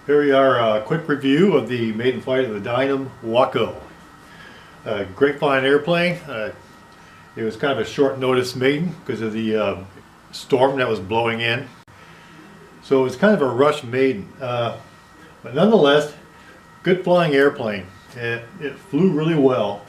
Here we are, a quick review of the maiden flight of the Dynam Waco. Great flying airplane. It was kind of a short notice maiden because of the storm that was blowing in. So it was kind of a rush maiden. But nonetheless, good flying airplane. It flew really well.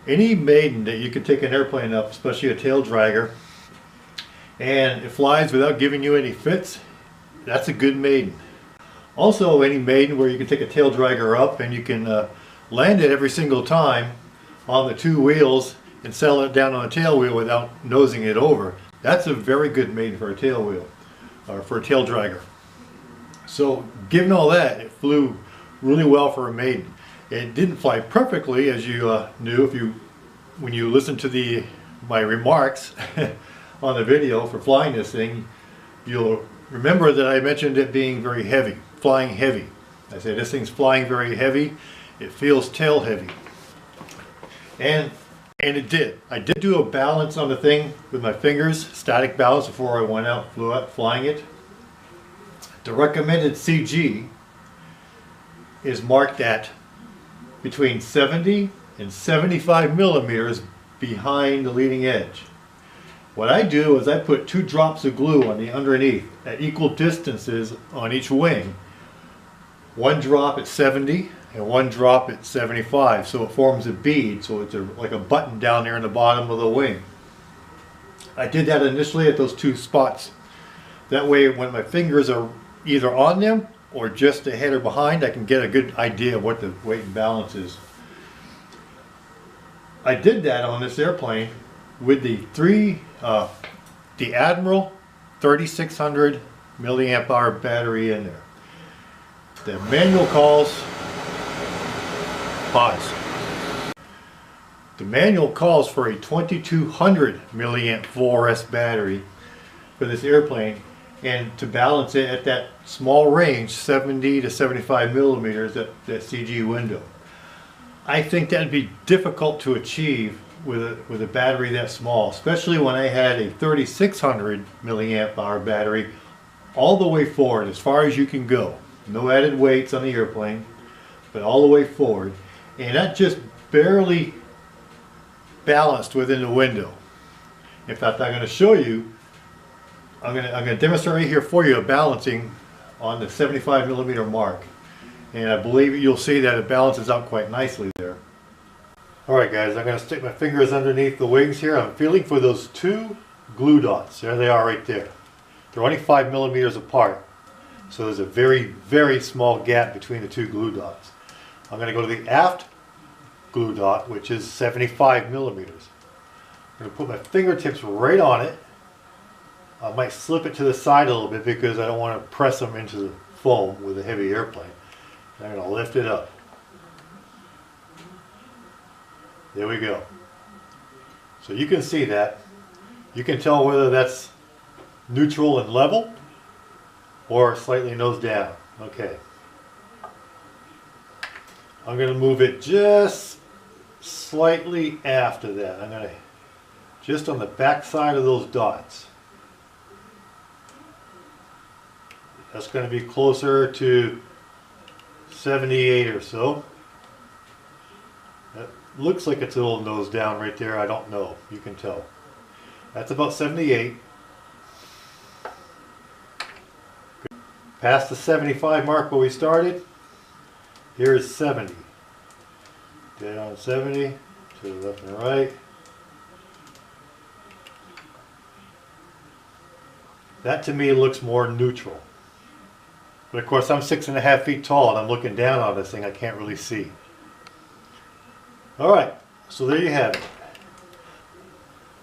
Any maiden that you could take an airplane up, especially a tail dragger, and it flies without giving you any fits, that's a good maiden. Also, any maiden where you can take a tail dragger up and you can land it every single time on the two wheels and settle it down on a tail wheel without nosing it over. That's a very good maiden for a tail wheel, or for a tail dragger. So given all that, it flew really well for a maiden. It didn't fly perfectly, as you knew when you listened to my remarks on the video for flying this thing. You'll remember that I mentioned it being very heavy. Flying heavy. I said this thing's flying very heavy. It feels tail heavy, and it did. I did do a balance on the thing with my fingers, static balance, before I went out, flew out flying it. The recommended CG is marked at between 70 and 75 millimeters behind the leading edge. What I do is I put 2 drops of glue on the underneath at equal distances on each wing. 1 drop at 70 and 1 drop at 75, so it forms a bead, so it's like a button down there in the bottom of the wing. I did that initially at those 2 spots. That way when my fingers are either on them or just ahead or behind, I can get a good idea of what the weight and balance is. I did that on this airplane with the Admiral 3600 milliamp hour battery in there. The manual calls, The manual calls for a 2200 milliamp 4S battery for this airplane, and to balance it at that small range, 70 to 75 millimeters, that CG window. I think that'd be difficult to achieve with a battery that small, especially when I had a 3600 milliamp hour battery all the way forward, as far as you can go. No added weights on the airplane, but all the way forward, and that just barely balanced within the window. In fact, I'm going to show you. I'm going to demonstrate right here for you a balancing on the 75 millimeter mark, and I believe you'll see that it balances out quite nicely there. Alright guys, I'm going to stick my fingers underneath the wings here. I'm feeling for those 2 glue dots. There they are right there. They're only 5 millimeters apart. So there's a very, very small gap between the 2 glue dots. I'm going to go to the aft glue dot, which is 75 millimeters. I'm going to put my fingertips right on it. I might slip it to the side a little bit because I don't want to press them into the foam with a heavy airplane. I'm going to lift it up. There we go. So you can see that. You can tell whether that's neutral and level or slightly nose down. Okay. I'm going to move it just slightly after that. I'm going to just on the back side of those dots. That's going to be closer to 78 or so. That looks like it's a little nose down right there. I don't know. You can tell. That's about 78. Past the 75 mark where we started, here is 70. Dead on 70, to the left and right. That to me looks more neutral. But of course I'm 6.5 feet tall and I'm looking down on this thing, I can't really see. Alright, so there you have it.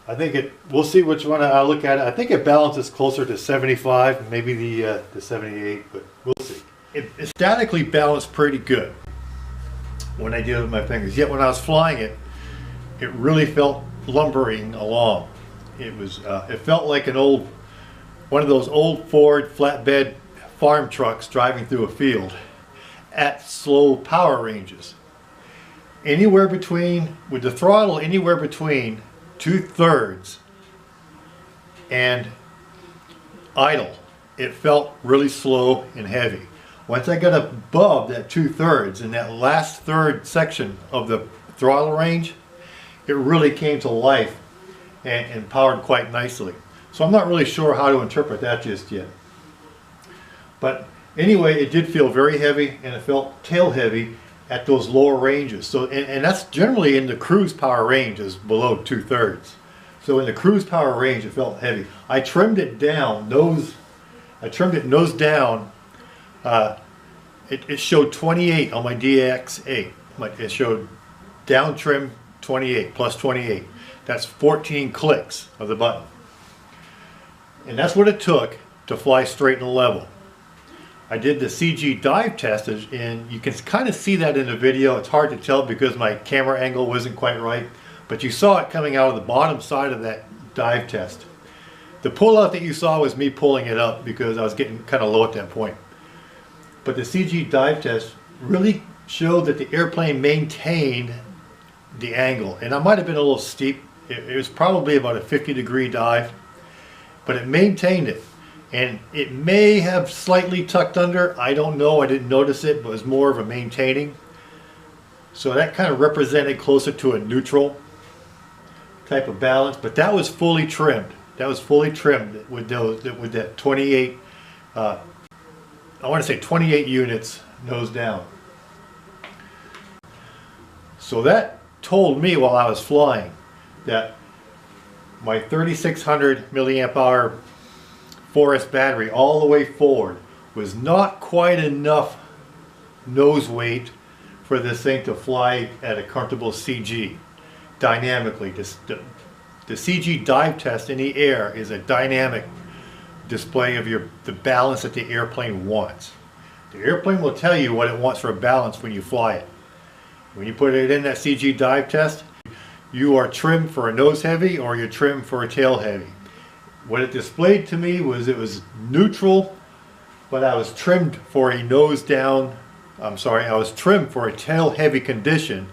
I think we'll see which one I look at it. I think it balances closer to 75, maybe the 78, but we'll see. It statically balanced pretty good when I did it with my fingers. Yet when I was flying it, it really felt lumbering along. It felt like one of those old Ford flatbed farm trucks driving through a field at slow power ranges. Anywhere between, with the throttle anywhere between 2/3 and idle, it felt really slow and heavy. Once I got above that 2/3 in that last third section of the throttle range, it really came to life and powered quite nicely. So I'm not really sure how to interpret that just yet. But anyway, it did feel very heavy, and it felt tail heavy at those lower ranges. So, and that's generally in the cruise power range is below 2/3. So in the cruise power range, it felt heavy. I trimmed it down, nose down. It showed 28 on my DX8. It showed down trim 28, plus 28. That's 14 clicks of the button. And that's what it took to fly straight and level. I did the CG dive test, and you can kind of see that in the video. It's hard to tell because my camera angle wasn't quite right, but you saw it coming out of the bottom side of that dive test. The pull-out that you saw was me pulling it up because I was getting kind of low at that point. But the CG dive test really showed that the airplane maintained the angle, and I might have been a little steep. It was probably about a 50-degree dive, but it maintained it. And it may have slightly tucked under. I don't know. I didn't notice it, but it was more of a maintaining. So that kind of represented closer to a neutral type of balance. But that was fully trimmed. That was fully trimmed with that 28. I want to say 28 units nose down. So that told me while I was flying that my 3600 milliamp hour 4S battery all the way forward was not quite enough nose weight for this thing to fly at a comfortable CG dynamically. The CG dive test in the air is a dynamic display of the balance that the airplane wants. The airplane will tell you what it wants for a balance when you fly it. When you put it in that CG dive test, you are trimmed for a nose heavy or you're trimmed for a tail heavy. What it displayed to me was it was neutral, but I was trimmed for a nose down. I'm sorry, I was trimmed for a tail heavy condition.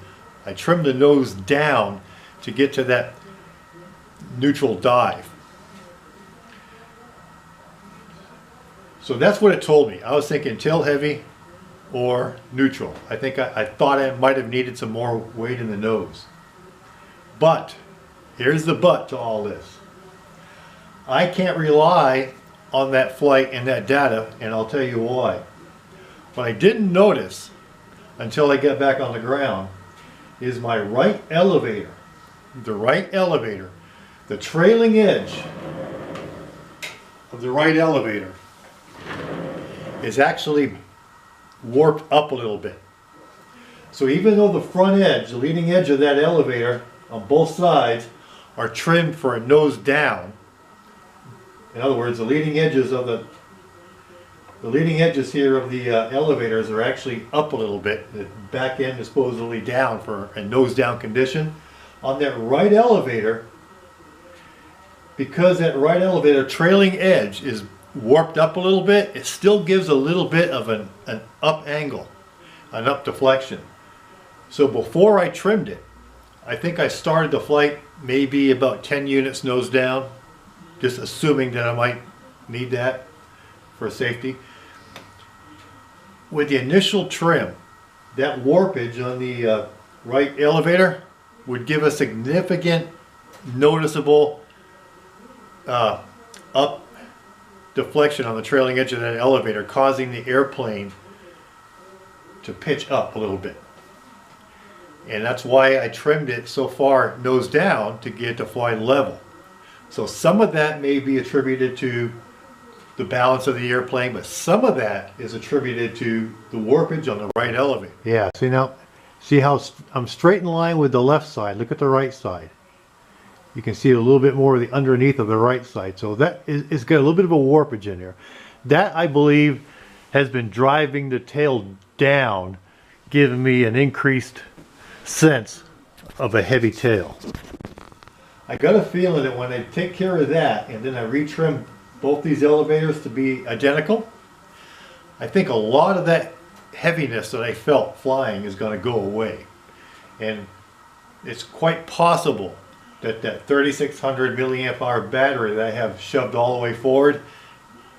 I trimmed the nose down to get to that neutral dive. So that's what it told me. I was thinking tail heavy or neutral. I think I thought I might have needed some more weight in the nose. But here's the but to all this. I can't rely on that flight and that data, and I'll tell you why. What I didn't notice until I got back on the ground is my right elevator. The right elevator, the trailing edge of the right elevator is actually warped up a little bit. So even though the front edge, the leading edge of that elevator on both sides are trimmed for a nose down, in other words, the leading edges here of the elevators are actually up a little bit. The back end is supposedly down for a nose down condition. On that right elevator, because that right elevator trailing edge is warped up a little bit, it still gives a little bit of an up angle, an up deflection. So before I trimmed it, I think I started the flight maybe about 10 units nose down, just assuming that I might need that for safety. With the initial trim, that warpage on the right elevator would give a significant, noticeable up deflection on the trailing edge of that elevator, causing the airplane to pitch up a little bit. And that's why I trimmed it so far nose down to get it to fly level. So some of that may be attributed to the balance of the airplane, but some of that is attributed to the warpage on the right elevator. Yeah, see now, see how I'm straight in line with the left side. Look at the right side. You can see a little bit more of the underneath of the right side. So that is got a little bit of a warpage in there. That, I believe, has been driving the tail down, giving me an increased sense of a heavy tail. I got a feeling that when I take care of that and then I retrim both these elevators to be identical, I think a lot of that heaviness that I felt flying is going to go away. And it's quite possible that that 3600 milliamp hour battery that I have shoved all the way forward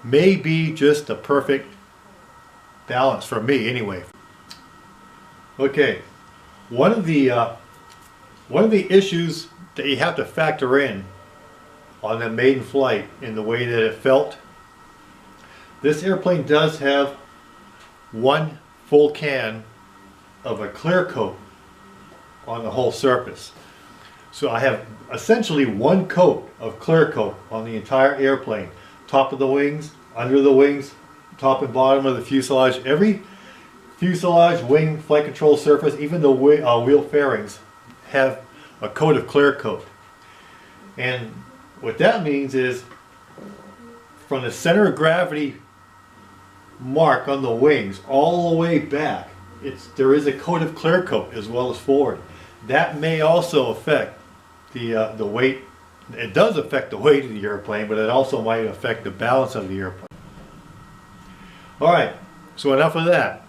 may be just a perfect balance for me anyway. Okay, one of the issues that you have to factor in on the maiden flight in the way that it felt, this airplane does have one full can of a clear coat on the whole surface. So I have essentially one coat of clear coat on the entire airplane. Top of the wings, under the wings, top and bottom of the fuselage. Every fuselage, wing, flight control surface, even the wheel fairings have a coat of clear coat. And what that means is from the center of gravity mark on the wings all the way back, there is a coat of clear coat as well as forward. That may also affect the weight. It does affect the weight of the airplane, but it also might affect the balance of the airplane. Alright, so enough of that.